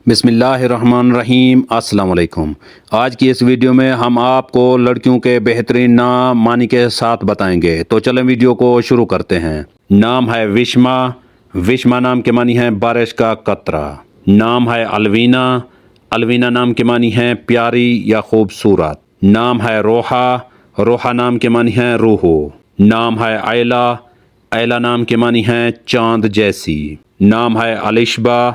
بسم اللہ الرحمن الرحیم۔ السلام علیکم۔ آج کی اس ویڈیو میں ہم آپ کو لڑکیوں کے بہترین نام معنی کے ساتھ بتائیں گے، تو چلیں ویڈیو کو شروع کرتے ہیں۔ نام ہے وشما۔ وشما نام کے معنی ہے بارش کا قطرہ۔ نام ہے الوینا۔ الوینا نام کے معنی ہے پیاری یا خوبصورت۔ نام ہے روحا۔ روحا نام کے معنی ہے روحو۔ نام ہے ایلا۔ ایلا نام کے معنی ہے چاند جیسی۔ نام ہے الشبا۔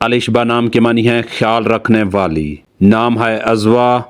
الشبا نام کے معنی ہے خیال رکھنے والی۔ نام ہے ازوا۔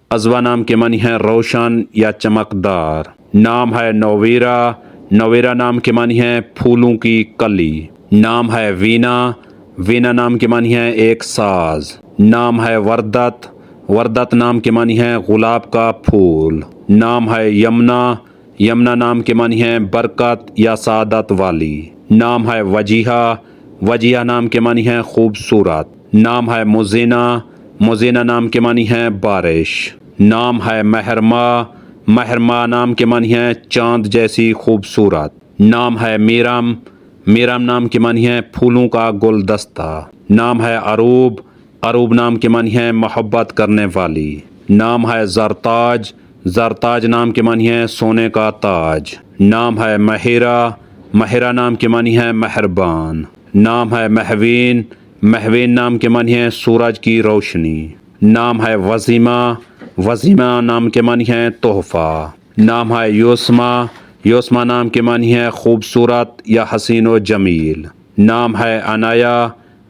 ازوا نام کے معنی ہے روشن یا چمکدار۔ نام ہے نویرا۔ نویرا نام کے معنی ہے پھولوں کی کلی۔ نام ہے وینا۔ وینا نام کے معنی ہے ایک ساز۔ نام ہے وردت۔ وردت نام کے معنی ہے گلاب کا پھول۔ نام ہے یمنا۔ یمنا نام کے معنی ہے برکت یا سعادت والی۔ نام ہے وجیہہ۔ وجیہہ نام کے معنی ہے خوبصورت۔ نام ہے مزینہ۔ مزینہ نام کے معنی ہے بارش۔ نام ہے مہرما۔ مہرما نام کے معنی ہے چاند جیسی خوبصورت۔ نام ہے میرم۔ میرم نام کے معنی ہے پھولوں کا گلدستہ۔ نام ہے عروب۔ عروب نام کے معنی ہے محبت کرنے والی۔ نام ہے زرتاج۔ زرتاج نام کے معنی ہے سونے کا تاج۔ نام ہے مہیرہ۔ مہیرہ نام کے معنی ہے مہربان۔ نام ہے مہوین۔ مہوین نام کے معنی ہے سورج کی روشنی۔ نام ہے وزیمہ۔ وزیمہ نام کے معنی ہے تحفہ۔ نام ہے یوسما۔ یوسما نام کے معنی ہے خوبصورت یا حسین و جمیل۔ نام ہے انایا۔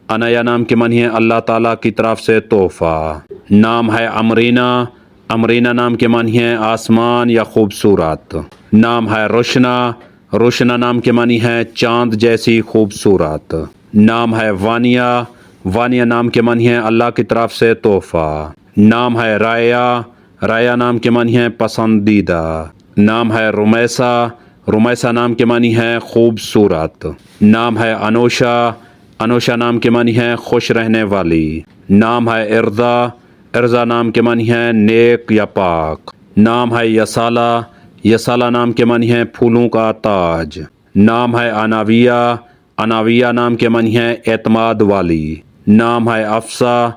انایا نام کے معنی ہے اللہ تعالیٰ کی طرف سے تحفہ۔ نام ہے امرینا۔ امرینا نام کے معنی ہے آسمان یا خوبصورت۔ نام ہے روشنا۔ روشنا نام کے معنی ہے چاند جیسی خوبصورت۔ نام ہے وانیہ۔ وانیہ نام کے معنی ہے اللہ کی طرف سے تحفہ۔ نام ہے رایا۔ رایا نام کے معنی ہے پسندیدہ۔ نام ہے رمیسا۔ رمیسا نام کے معنی ہے خوبصورت۔ نام ہے انوشا۔ انوشا نام کے معنی ہے خوش رہنے والی۔ نام ہے ارزا۔ ارزا نام کے معنی ہے نیک یا پاک۔ نام ہے یسالہ۔ یسالہ نام کے معنی ہے پھولوں کا تاج۔ نام ہے اناویہ۔ اناویہ نام کے معنی ہے اعتماد والی۔ نام ہے افسا۔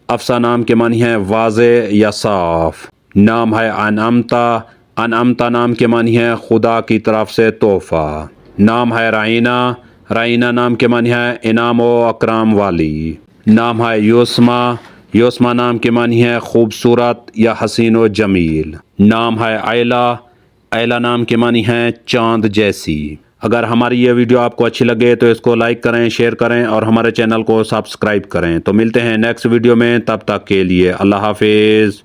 افسا نام کے معنی ہے واضح یا صاف۔ نام ہے انعمتا۔ انعمتا نام کے معنی ہے خدا کی طرف سے تحفہ۔ نام ہے رعینہ۔ رعینہ نام کے معنی ہے انعام و اکرام والی۔ نام ہے یوسما۔ یوسما نام کے معنی ہے خوبصورت یا حسین و جمیل۔ نام ہے ایلا۔ ایلا نام کے معنی ہے چاند جیسی۔ اگر ہماری یہ ویڈیو آپ کو اچھی لگے تو اس کو لائک کریں، شیئر کریں اور ہمارے چینل کو سبسکرائب کریں۔ تو ملتے ہیں نیکسٹ ویڈیو میں، تب تک کے لیے اللہ حافظ۔